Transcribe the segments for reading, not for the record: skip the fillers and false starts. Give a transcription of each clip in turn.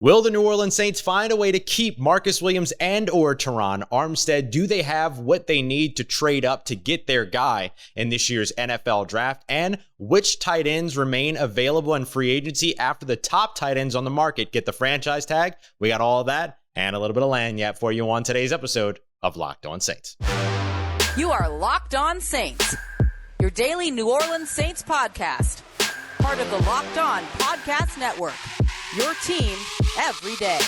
Will the New Orleans Saints find a way to keep Marcus Williams and or Terron Armstead? Do they have what they need to trade up to get their guy in this year's NFL draft? And which tight ends remain available in free agency after the top tight ends on the market get the franchise tag? We got all of that and a little bit of lagniappe for you on today's episode of Locked On Saints. You are Locked On Saints, your daily New Orleans Saints podcast, part of the Locked On Podcast Network, your team every day.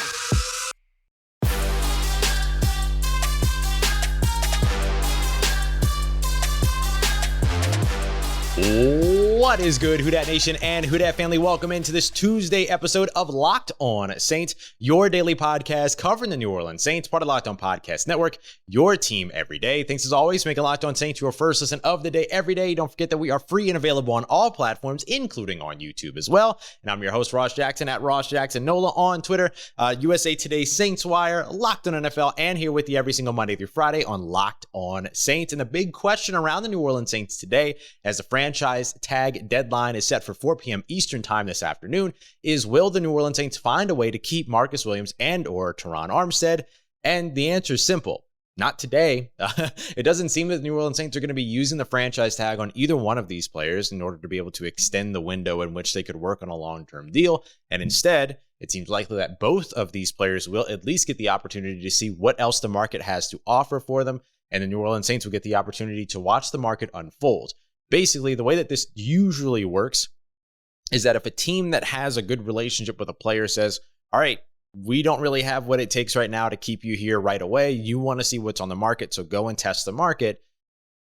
What is good, Who Dat Nation and Who Dat family? Welcome into this Tuesday episode of Locked On Saints, your daily podcast covering the New Orleans Saints, part of Locked On Podcast Network, your team every day. Thanks as always for making Locked On Saints your first listen of the day every day. Don't forget that we are free and available on all platforms, including on YouTube as well. And I'm your host, Ross Jackson, at Ross Jackson Nola on Twitter, USA Today Saints Wire, Locked On NFL, and here with you every single Monday through Friday on Locked On Saints. And the big question around the New Orleans Saints today, as the franchise tag deadline is set for 4 p.m. Eastern time this afternoon, is will the New Orleans Saints find a way to keep Marcus Williams and or Terron Armstead? And the answer is simple. Not today. It doesn't seem that the New Orleans Saints are going to be using the franchise tag on either one of these players in order to be able to extend the window in which they could work on a long-term deal. And instead, it seems likely that both of these players will at least get the opportunity to see what else the market has to offer for them. And the New Orleans Saints will get the opportunity to watch the market unfold. Basically, the way that this usually works is that if a team that has a good relationship with a player says, all right, we don't really have what it takes right now to keep you here right away. You want to see what's on the market, so go and test the market.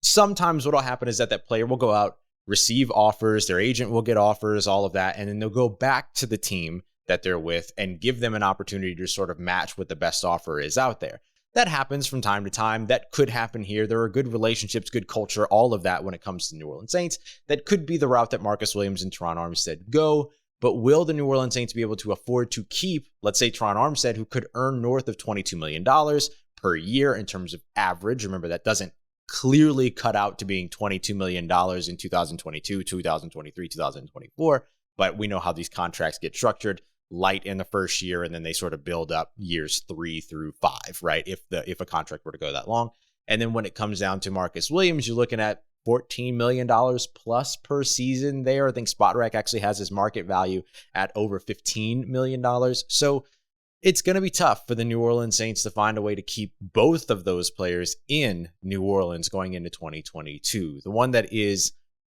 Sometimes what will happen is that player will go out, receive offers, their agent will get offers, all of that, and then they'll go back to the team that they're with and give them an opportunity to sort of match what the best offer is out there. That happens from time to time. That could happen here. There are good relationships, good culture, all of that when it comes to New Orleans Saints. That could be the route that Marcus Williams and Terron Armstead go. But will the New Orleans Saints be able to afford to keep, let's say, Terron Armstead, who could earn north of $22 million per year in terms of average? Remember, that doesn't clearly cut out to being $22 million in 2022, 2023, 2024. But we know how these contracts get structured. Light in the first year, and then they sort of build up years 3 through 5, right? If a contract were to go that long. And then when it comes down to Marcus Williams, you're looking at $14 million plus per season there. I think SpotRack actually has his market value at over $15 million. So it's going to be tough for the New Orleans Saints to find a way to keep both of those players in New Orleans going into 2022. The one that is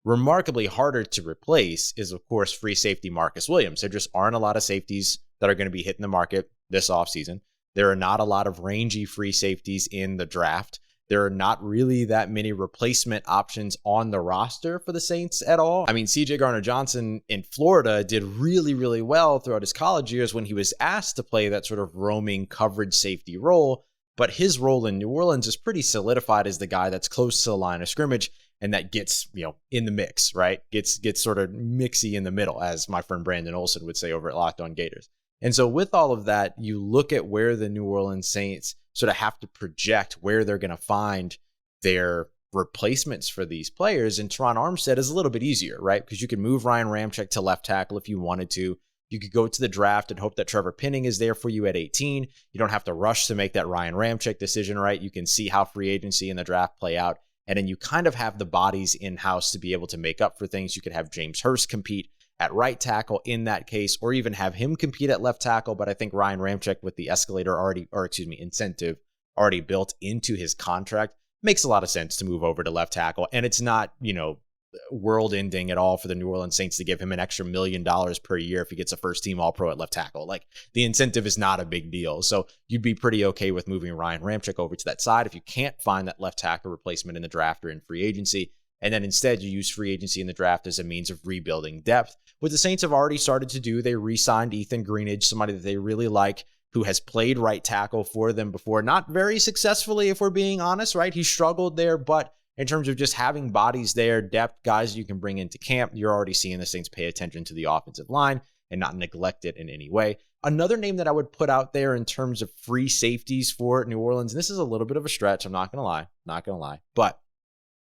remarkably harder to replace is, of course, free safety Marcus Williams. There just aren't a lot of safeties that are going to be hitting the market this offseason. There are not a lot of rangy free safeties in the draft. There are not really that many replacement options on the roster for the Saints at all. I mean, CJ Gardner-Johnson in Florida did really, really well throughout his college years when he was asked to play that sort of roaming coverage safety role. But his role in New Orleans is pretty solidified as the guy that's close to the line of scrimmage and that gets, in the mix, right? Gets sort of mixy in the middle, as my friend Brandon Olson would say over at Locked On Gators. And so with all of that, you look at where the New Orleans Saints sort of have to project where they're going to find their replacements for these players. And Terron Armstead is a little bit easier, right? Because you can move Ryan Ramczyk to left tackle if you wanted to. You could go to the draft and hope that Trevor Penning is there for you at 18. You don't have to rush to make that Ryan Ramczyk decision, right? You can see how free agency and the draft play out. And then you kind of have the bodies in-house to be able to make up for things. You could have James Hurst compete at right tackle in that case, or even have him compete at left tackle. But I think Ryan Ramczyk, with the incentive already built into his contract, makes a lot of sense to move over to left tackle. And it's not, world ending at all for the New Orleans Saints to give him an extra $1 million per year if he gets a first team All-Pro at left tackle. Like, the incentive is not a big deal. So you'd be pretty okay with moving Ryan Ramczyk over to that side if you can't find that left tackle replacement in the draft or in free agency. And then instead you use free agency in the draft as a means of rebuilding depth, what the Saints have already started to do. They re-signed Ethan Greenidge, somebody that they really like, who has played right tackle for them before. Not very successfully, if we're being honest, right? He struggled there, but in terms of just having bodies there, depth, guys you can bring into camp, you're already seeing the Saints pay attention to the offensive line and not neglect it in any way. Another name that I would put out there in terms of free safeties for New Orleans, and this is a little bit of a stretch, I'm not going to lie, but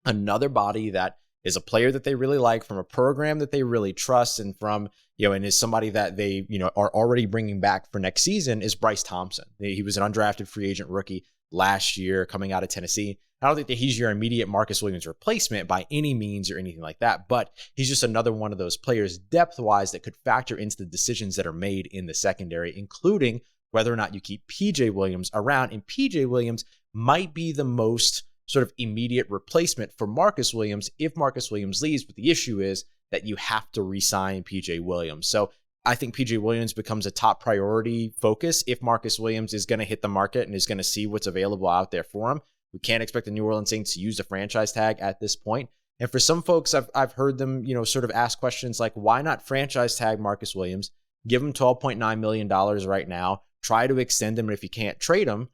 another body that is a player that they really like, from a program that they really trust, and from, and is somebody that they, are already bringing back for next season, is Bryce Thompson. He was an undrafted free agent rookie last year coming out of Tennessee. I don't think that he's your immediate Marcus Williams replacement by any means or anything like that, but he's just another one of those players depth-wise that could factor into the decisions that are made in the secondary, including whether or not you keep PJ Williams around. And PJ Williams might be the most sort of immediate replacement for Marcus Williams if Marcus Williams leaves, but the issue is that you have to re-sign PJ Williams. So I think PJ Williams becomes a top priority focus if Marcus Williams is going to hit the market and is going to see what's available out there for him. We can't expect the New Orleans Saints to use the franchise tag at this point. And for some folks, I've heard them, sort of ask questions like, why not franchise tag Marcus Williams, give him $12.9 million right now, try to extend him, and if you can't trade him.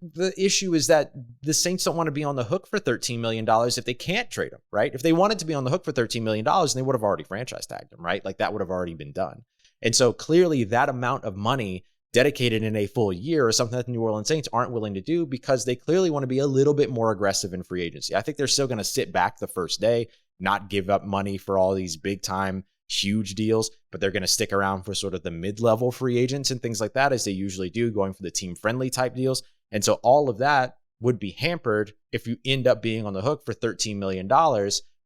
The issue is that the Saints don't want to be on the hook for $13 million if they can't trade him, right? If they wanted to be on the hook for $13 million, then they would have already franchise tagged him, right? Like that would have already been done. And so clearly that amount of money dedicated in a full year is something that the New Orleans Saints aren't willing to do because they clearly want to be a little bit more aggressive in free agency. I think they're still going to sit back the first day, not give up money for all these big time, huge deals, but they're going to stick around for sort of the mid-level free agents and things like that, as they usually do, going for the team-friendly type deals. And so all of that would be hampered if you end up being on the hook for $13 million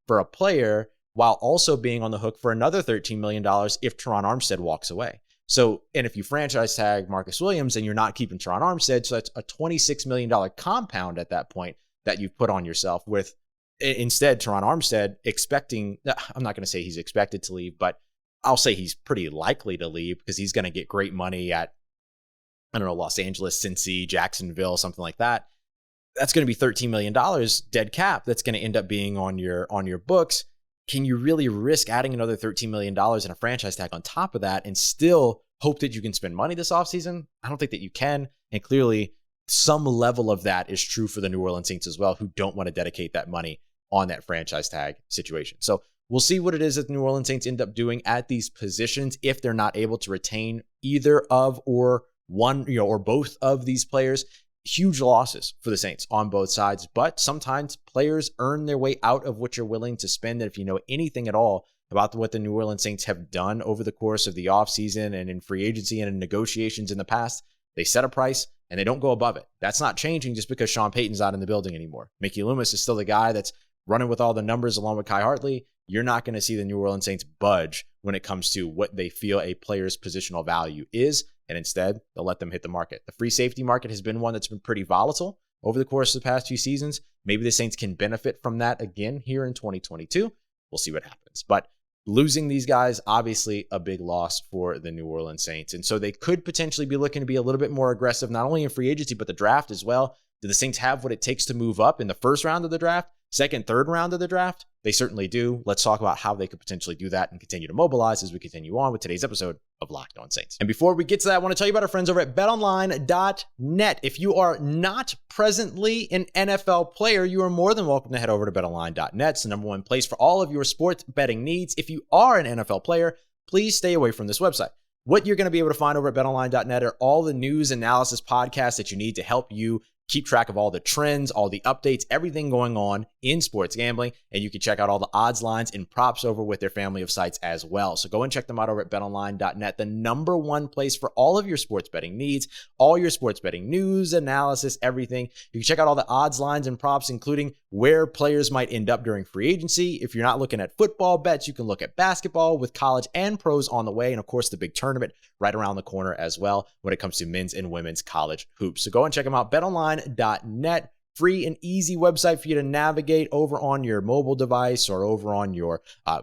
for a player, while also being on the hook for another $13 million if Terron Armstead walks away. So, and if you franchise tag Marcus Williams and you're not keeping Terron Armstead, so that's a $26 million compound at that point that you've put on yourself, with instead Terron Armstead expecting, I'm not going to say he's expected to leave, but I'll say he's pretty likely to leave because he's going to get great money at, Los Angeles, Cincy, Jacksonville, something like that. That's going to be $13 million dead cap that's going to end up being on your books. Can you really risk adding another $13 million in a franchise tag on top of that and still hope that you can spend money this offseason? I don't think that you can. And clearly, some level of that is true for the New Orleans Saints as well, who don't want to dedicate that money on that franchise tag situation. So we'll see what it is that the New Orleans Saints end up doing at these positions if they're not able to retain either of or one, or both of these players. Huge losses for the Saints on both sides, but sometimes players earn their way out of what you're willing to spend. And if you know anything at all about what the New Orleans Saints have done over the course of the offseason and in free agency and in negotiations in the past, they set a price and they don't go above it. That's not changing just because Sean Payton's not in the building anymore. Mickey Loomis is still the guy that's running with all the numbers along with Kai Hartley. You're not going to see the New Orleans Saints budge when it comes to what they feel a player's positional value is. And instead, they'll let them hit the market. The free safety market has been one that's been pretty volatile over the course of the past few seasons. Maybe the Saints can benefit from that again here in 2022. We'll see what happens. But losing these guys, obviously a big loss for the New Orleans Saints. And so they could potentially be looking to be a little bit more aggressive, not only in free agency, but the draft as well. Do the Saints have what it takes to move up in the first round of the draft, second, third round of the draft? They certainly do. Let's talk about how they could potentially do that and continue to mobilize as we continue on with today's episode of Locked On Saints. And before we get to that, I want to tell you about our friends over at betonline.net. If you are not presently an NFL player, you are more than welcome to head over to betonline.net. It's the number one place for all of your sports betting needs. If you are an NFL player, please stay away from this website. What you're going to be able to find over at betonline.net are all the news, analysis, podcasts that you need to help you keep track of all the trends, all the updates, everything going on in sports gambling. And you can check out all the odds, lines, and props over with their family of sites as well. So go and check them out over at betonline.net, the number one place for all of your sports betting needs, all your sports betting news, analysis, everything. You can check out all the odds, lines, and props, including where players might end up during free agency. If you're not looking at football bets, you can look at basketball with college and pros on the way. And of course, the big tournament right around the corner as well when it comes to men's and women's college hoops. So go and check them out, betonline.net. Free and easy website for you to navigate over on your mobile device or over on your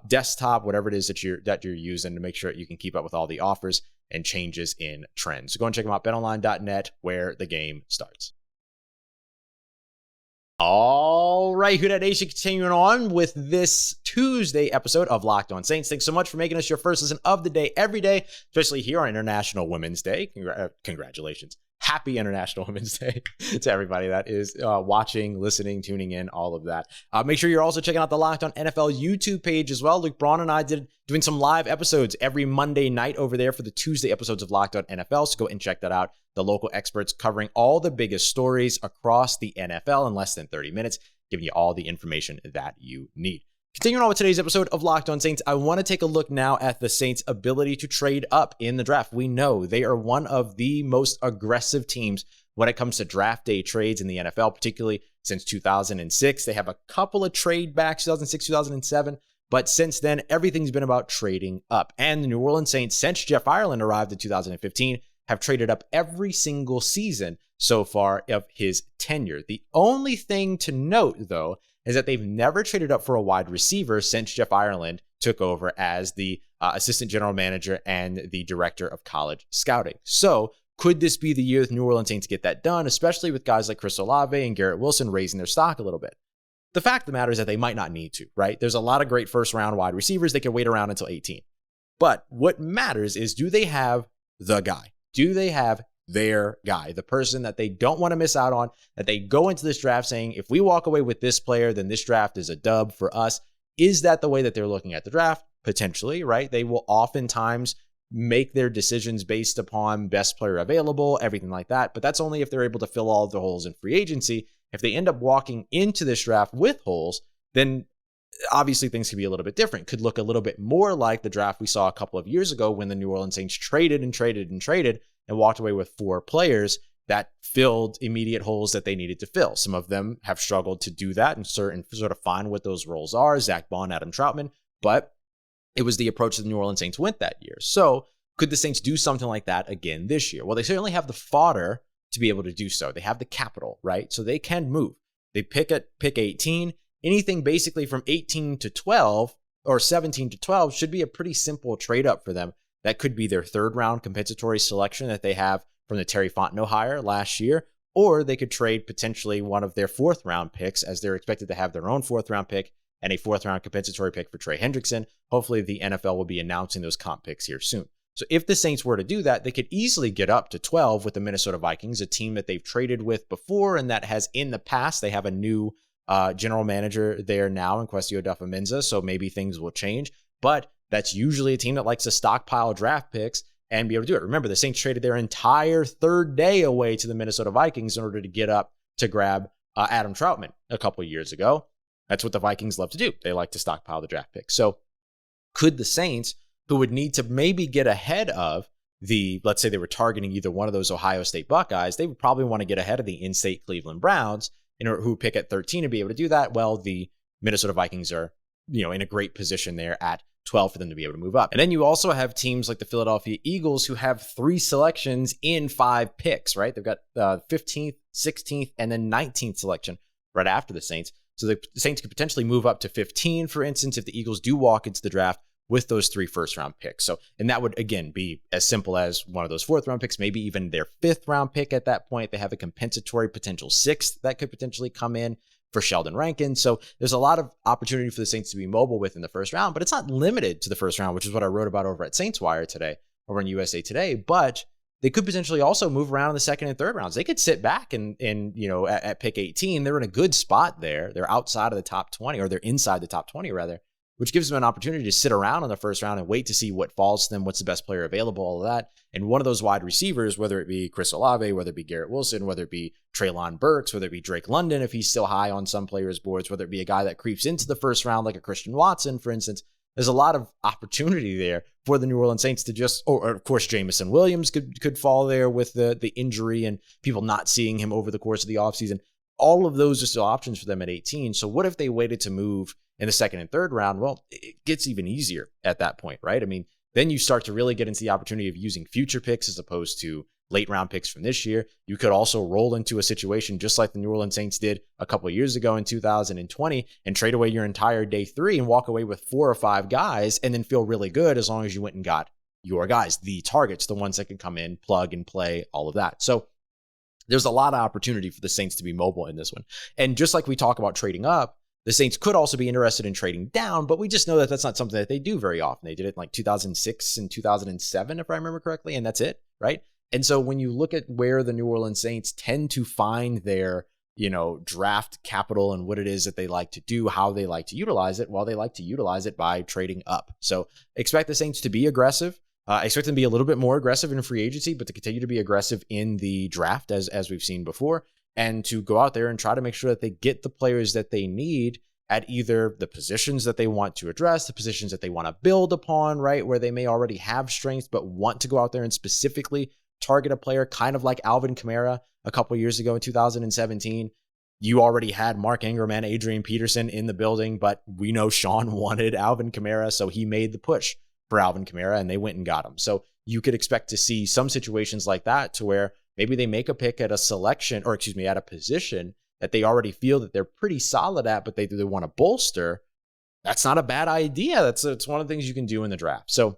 desktop, whatever it is that you're using, to make sure that you can keep up with all the offers and changes in trends. So go and check them out, betonline.net, where the game starts. All right, Who Dat Nation, continuing on with this Tuesday episode of Locked On Saints. Thanks so much for making us your first listen of the day every day, especially here on International Women's Day. Congratulations. Happy International Women's Day to everybody that is watching, listening, tuning in, all of that. Make sure you're also checking out the Locked On NFL YouTube page as well. Luke Braun and I doing some live episodes every Monday night over there for the Tuesday episodes of Locked On NFL. So go and check that out. The local experts covering all the biggest stories across the NFL in less than 30 minutes, giving you all the information that you need. Continuing on with today's episode of Locked On Saints, I want to take a look now at the Saints' ability to trade up in the draft. We know they are one of the most aggressive teams when it comes to draft day trades in the NFL, particularly since 2006. They have a couple of trade backs, 2006, 2007, but since then, everything's been about trading up. And the New Orleans Saints, since Jeff Ireland arrived in 2015, have traded up every single season so far of his tenure. The only thing to note, though, is that they've never traded up for a wide receiver since Jeff Ireland took over as the assistant general manager and the director of college scouting. So could this be the year the New Orleans Saints get that done, especially with guys like Chris Olave and Garrett Wilson raising their stock a little bit? The fact of the matter is that they might not need to, right? There's a lot of great first-round wide receivers. They can wait around until 18. But what matters is, do they have the guy? Do they have their guy, the person that they don't want to miss out on, that they go into this draft saying, if we walk away with this player, then this draft is a dub for us? Is that the way that they're looking at the draft? Potentially, right? They will oftentimes make their decisions based upon best player available, everything like that. But that's only if they're able to fill all of the holes in free agency. If they end up walking into this draft with holes, then obviously things could be a little bit different. Could look a little bit more like the draft we saw a couple of years ago when the New Orleans Saints traded and walked away with 4 players that filled immediate holes that they needed to fill. Some of them have struggled to do that and sort of find what those roles are, Zach Bond, Adam Troutman, but it was the approach that the New Orleans Saints went that year. So could the Saints do something like that again this year? Well, they certainly have the fodder to be able to do so. They have the capital, right? So they can move. They pick 18. Anything basically from 18 to 12 or 17 to 12 should be a pretty simple trade up for them. That could be their 3rd round compensatory selection that they have from the Terry Fontenot hire last year, or they could trade potentially one of their 4th round picks, as they're expected to have their own 4th round pick and a 4th round compensatory pick for Trey Hendrickson. Hopefully the NFL will be announcing those comp picks here soon. So if the Saints were to do that, they could easily get up to 12 with the Minnesota Vikings, a team that they've traded with before and that has in the past. They have a new general manager there now in Questio Duffamenza, so maybe things will change. But that's usually a team that likes to stockpile draft picks and be able to do it. Remember, the Saints traded their entire 3rd day away to the Minnesota Vikings in order to get up to grab Adam Troutman a couple of years ago. That's what the Vikings love to do. They like to stockpile the draft picks. So could the Saints, who would need to maybe get ahead of let's say they were targeting either one of those Ohio State Buckeyes, they would probably want to get ahead of the in-state Cleveland Browns who pick at 13 to be able to do that. Well, the Minnesota Vikings are, in a great position there at 12 for them to be able to move up. And then you also have teams like the Philadelphia Eagles who have 3 selections in 5 picks, right? They've got 15th, 16th, and then 19th selection right after the Saints. So the Saints could potentially move up to 15, for instance, if the Eagles do walk into the draft with those 3 first-round picks. So, and that would, again, be as simple as one of those 4th-round picks, maybe even their 5th-round pick at that point. They have a compensatory potential 6th that could potentially come in for Sheldon Rankin. So there's a lot of opportunity for the Saints to be mobile with in the first round, but it's not limited to the first round, which is what I wrote about over at Saints Wire today, over in USA Today. But they could potentially also move around in the 2nd and 3rd rounds. They could sit back and at pick 18, they're in a good spot there. They're outside of the top 20, or they're inside the top 20 rather, which gives them an opportunity to sit around in the first round and wait to see what falls to them, what's the best player available, all of that. And one of those wide receivers, whether it be Chris Olave, whether it be Garrett Wilson, whether it be Treylon Burks, whether it be Drake London, if he's still high on some players' boards, whether it be a guy that creeps into the first round like a Christian Watson, for instance, there's a lot of opportunity there for the New Orleans Saints to just, or of course, Jamison Williams could fall there with the injury and people not seeing him over the course of the offseason. All of those are still options for them at 18. So what if they waited to move in the 2nd and 3rd round? Well, it gets even easier at that point, right? I mean, then you start to really get into the opportunity of using future picks as opposed to late round picks from this year. You could also roll into a situation just like the New Orleans Saints did a couple of years ago in 2020 and trade away your entire day 3 and walk away with 4 or 5 guys and then feel really good as long as you went and got your guys, the targets, the ones that can come in, plug and play, all of that. So there's a lot of opportunity for the Saints to be mobile in this one. And just like we talk about trading up, the Saints could also be interested in trading down, but we just know that that's not something that they do very often. They did it in like 2006 and 2007, if I remember correctly, and that's it, right? And so when you look at where the New Orleans Saints tend to find their, draft capital and what it is that they like to do, how they like to utilize it, well, they like to utilize it by trading up. So expect the Saints to be aggressive. I expect them to be a little bit more aggressive in free agency, but to continue to be aggressive in the draft as we've seen before, and to go out there and try to make sure that they get the players that they need at either the positions that they want to address, the positions that they want to build upon, right, where they may already have strengths but want to go out there and specifically target a player, kind of like Alvin Kamara a couple years ago in 2017. You already had Mark Ingram and Adrian Peterson in the building, but we know Sean wanted Alvin Kamara, so he made the push for Alvin Kamara, and they went and got him. So you could expect to see some situations like that to where maybe they make a pick at a selection, or excuse me, at a position that they already feel that they're pretty solid at, but they want to bolster. That's not a bad idea. It's one of the things you can do in the draft. So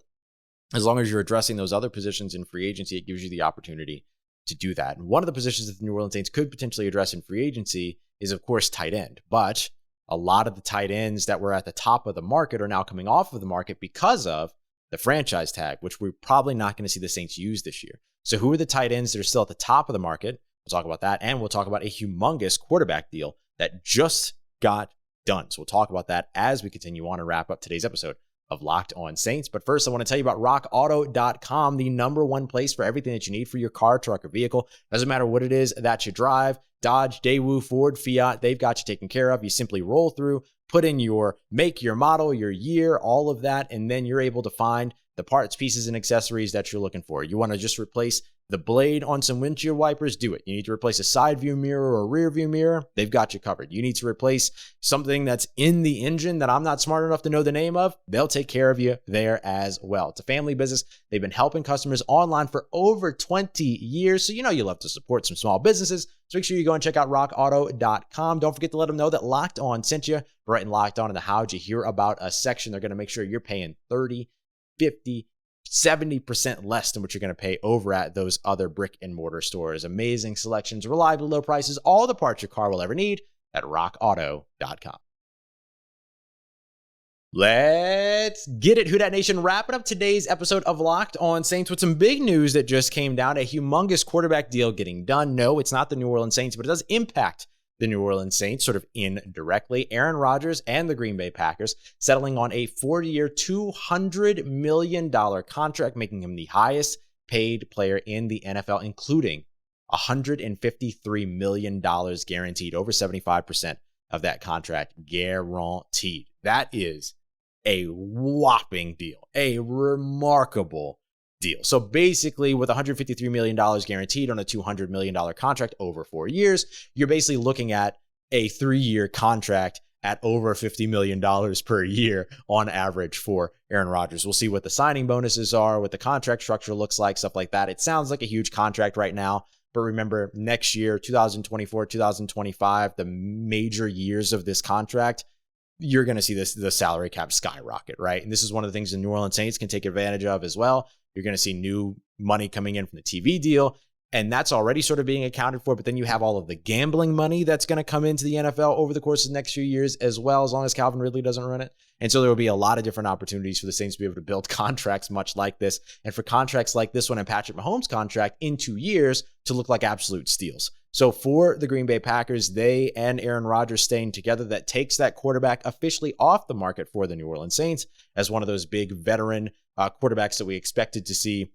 as long as you're addressing those other positions in free agency, it gives you the opportunity to do that. And one of the positions that the New Orleans Saints could potentially address in free agency is, of course, tight end. But a lot of the tight ends that were at the top of the market are now coming off of the market because of the franchise tag, which we're probably not going to see the Saints use this year. So who are the tight ends that are still at the top of the market? We'll talk about that, and we'll talk about a humongous quarterback deal that just got done. So we'll talk about that as we continue on and wrap up today's episode of Locked On Saints. But first, I want to tell you about rockauto.com, the number one place for everything that you need for your car, truck, or vehicle. Doesn't matter what it is that you drive, Dodge, Daewoo, Ford, Fiat, they've got you taken care of. You simply roll through, put in your make, your model, your year, all of that, and then you're able to find the parts, pieces, and accessories that you're looking for. You want to just replace the blade on some windshield wipers? Do it. You need to replace a side view mirror or a rear view mirror? They've got you covered. You need to replace something that's in the engine that I'm not smart enough to know the name of? They'll take care of you there as well. It's a family business. They've been helping customers online for over 20 years, so you know you love to support some small businesses. So make sure you go and check out rockauto.com. Don't forget to let them know that Locked On sent you. Right, and Locked On in the How'd You Hear About Us section. They're going to make sure you're paying 30, 50, 70% less than what you're going to pay over at those other brick and mortar stores. Amazing selections, reliably low prices, all the parts your car will ever need at rockauto.com. Let's get it, Who Dat Nation. Wrapping up today's episode of Locked On Saints with some big news that just came down. A humongous quarterback deal getting done. No, it's not the New Orleans Saints, but it does impact the New Orleans Saints sort of indirectly. Aaron Rodgers and the Green Bay Packers settling on a 4-year, $200 million contract, making him the highest paid player in the NFL, including $153 million guaranteed, over 75% of that contract guaranteed. That is a whopping deal, a remarkable deal. So basically, with $153 million guaranteed on a $200 million contract over 4 years, you're basically looking at a 3-year contract at over $50 million per year on average for Aaron Rodgers. We'll see what the signing bonuses are, what the contract structure looks like, stuff like that. It sounds like a huge contract right now, but remember, next year, 2024, 2025, the major years of this contract, you're going to see the salary cap skyrocket, right? And this is one of the things the New Orleans Saints can take advantage of as well. You're going to see new money coming in from the TV deal, and that's already sort of being accounted for. But then you have all of the gambling money that's going to come into the NFL over the course of the next few years as well, as long as Calvin Ridley doesn't run it. And so there will be a lot of different opportunities for the Saints to be able to build contracts much like this, and for contracts like this one and Patrick Mahomes' contract in 2 years to look like absolute steals. So for the Green Bay Packers, they and Aaron Rodgers staying together, that takes that quarterback officially off the market for the New Orleans Saints as one of those big veteran quarterbacks that we expected to see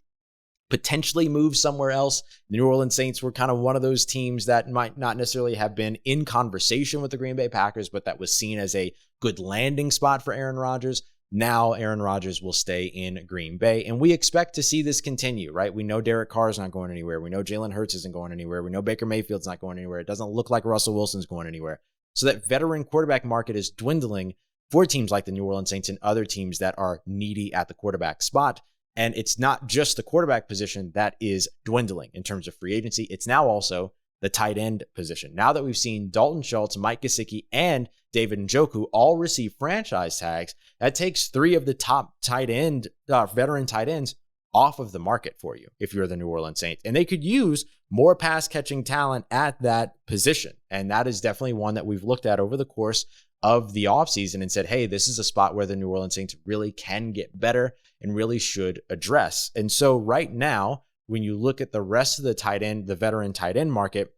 potentially move somewhere else. The New Orleans Saints were kind of one of those teams that might not necessarily have been in conversation with the Green Bay Packers, but that was seen as a good landing spot for Aaron Rodgers. Now Aaron Rodgers will stay in Green Bay, and we expect to see this continue, right? We know Derek Carr is not going anywhere. We know Jalen Hurts isn't going anywhere. We know Baker Mayfield's not going anywhere. It doesn't look like Russell Wilson's going anywhere. So that veteran quarterback market is dwindling for teams like the New Orleans Saints and other teams that are needy at the quarterback spot. And it's not just the quarterback position that is dwindling in terms of free agency. It's now also the tight end position. Now that we've seen Dalton Schultz, Mike Gesicki, and David Njoku all receive franchise tags, that takes 3 of the top tight end, veteran tight ends off of the market for you if you're the New Orleans Saints. And they could use more pass catching talent at that position. And that is definitely one that we've looked at over the course of the offseason and said, hey, this is a spot where the New Orleans Saints really can get better and really should address. And so right now, when you look at the rest of the tight end, the veteran tight end market,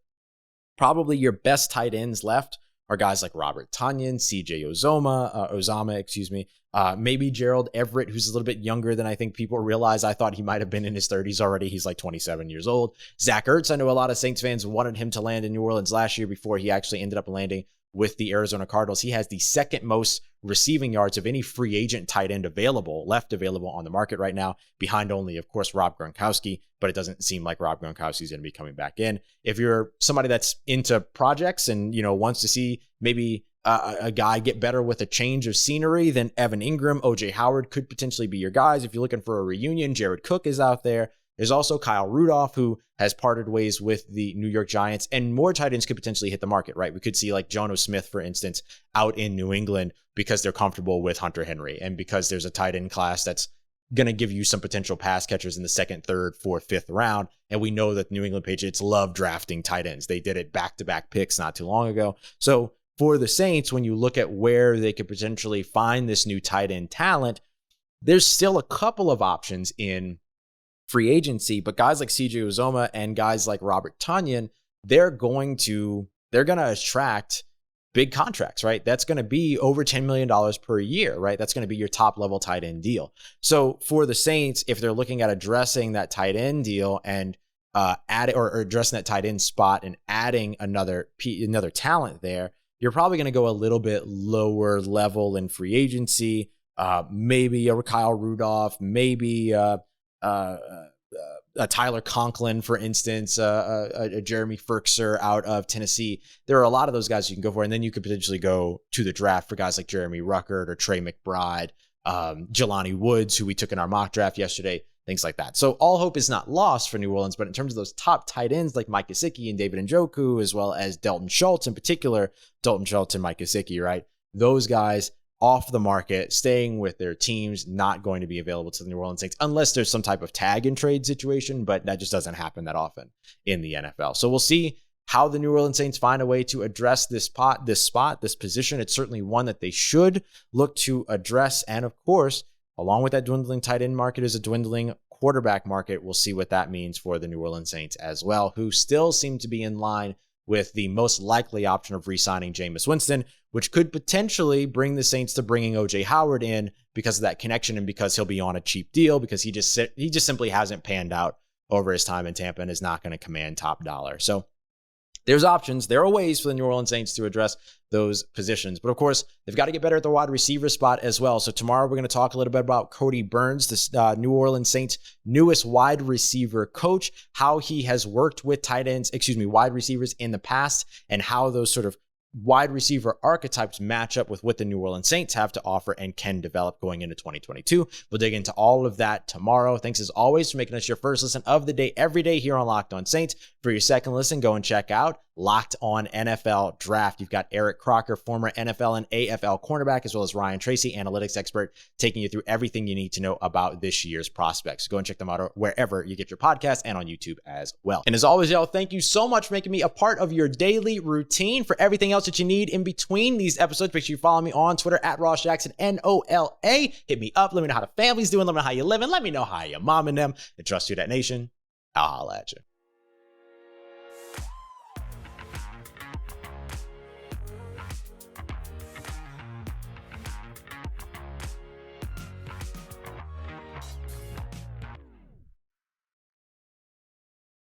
probably your best tight ends left are guys like Robert Tonyan, CJ Uzomah, maybe Gerald Everett, who's a little bit younger than I think people realize. I thought he might have been in his 30s already. He's like 27 years old. Zach Ertz, I know a lot of Saints fans wanted him to land in New Orleans last year before he actually ended up landing with the Arizona Cardinals. He has the second most receiving yards of any free agent tight end left available on the market right now, behind only, of course, Rob Gronkowski, but it doesn't seem like Rob Gronkowski is going to be coming back in. If you're somebody that's into projects and, wants to see maybe a guy get better with a change of scenery, then Evan Ingram, OJ Howard could potentially be your guys. If you're looking for a reunion, Jared Cook is out there. There's also Kyle Rudolph, who has parted ways with the New York Giants, and more tight ends could potentially hit the market, right? We could see like Jono Smith, for instance, out in New England because they're comfortable with Hunter Henry and because there's a tight end class that's going to give you some potential pass catchers in the second, third, fourth, fifth round. And we know that the New England Patriots love drafting tight ends. They did it back-to-back picks not too long ago. So for the Saints, when you look at where they could potentially find this new tight end talent, there's still a couple of options in free agency, but guys like CJ Uzomah and guys like Robert Tonyan, they're going to attract big contracts, right? That's going to be over $10 million per year, right? That's going to be your top level tight end deal. So for the Saints, if they're looking at addressing that tight end deal and addressing that tight end spot and adding another talent there, you're probably going to go a little bit lower level in free agency. Maybe a Kyle Rudolph, maybe a Tyler Conklin, for instance, a Jeremy Ferkser out of Tennessee. There are a lot of those guys you can go for, and then you could potentially go to the draft for guys like Jeremy Ruckert or Trey McBride, Jelani Woods, who we took in our mock draft yesterday, things like that. So all hope is not lost for New Orleans, but in terms of those top tight ends like Mike Gesicki and David Njoku, as well as Dalton Schultz in particular, Dalton Schultz and Mike Gesicki, right? Those guys off the market, staying with their teams, not going to be available to the New Orleans Saints unless there's some type of tag and trade situation, but that just doesn't happen that often in the NFL. So we'll see how the New Orleans Saints find a way to address this position. It's certainly one that they should look to address. And of course, along with that dwindling tight end market is a dwindling quarterback market. We'll see what that means for the New Orleans Saints as well, who still seem to be in line with the most likely option of re-signing Jameis Winston, which could potentially bring the Saints to bringing OJ Howard in because of that connection and because he'll be on a cheap deal because he just simply hasn't panned out over his time in Tampa and is not going to command top dollar. So there's options. There are ways for the New Orleans Saints to address those positions. But of course, they've got to get better at the wide receiver spot as well. So tomorrow we're going to talk a little bit about Cody Burns, the New Orleans Saints' newest wide receiver coach, how he has worked with wide receivers in the past, and how those sort of wide receiver archetypes match up with what the New Orleans Saints have to offer and can develop going into 2022. We'll dig into all of that tomorrow. Thanks as always for making us your first listen of the day every day here on Locked On Saints. For your second listen, go and check out Locked On NFL Draft. You've got Eric Crocker, former NFL and AFL cornerback, as well as Ryan Tracy, analytics expert, taking you through everything you need to know about this year's prospects. Go and check them out wherever you get your podcast and on YouTube as well. And as always, y'all, thank you so much for making me a part of your daily routine. For everything else that you need in between these episodes, make sure you follow me on Twitter at Ross Jackson, NOLA. Hit me up. Let me know how the family's doing. Let me know how you're living. Let me know how you're momming them. And trust you, that nation. I'll holla at you.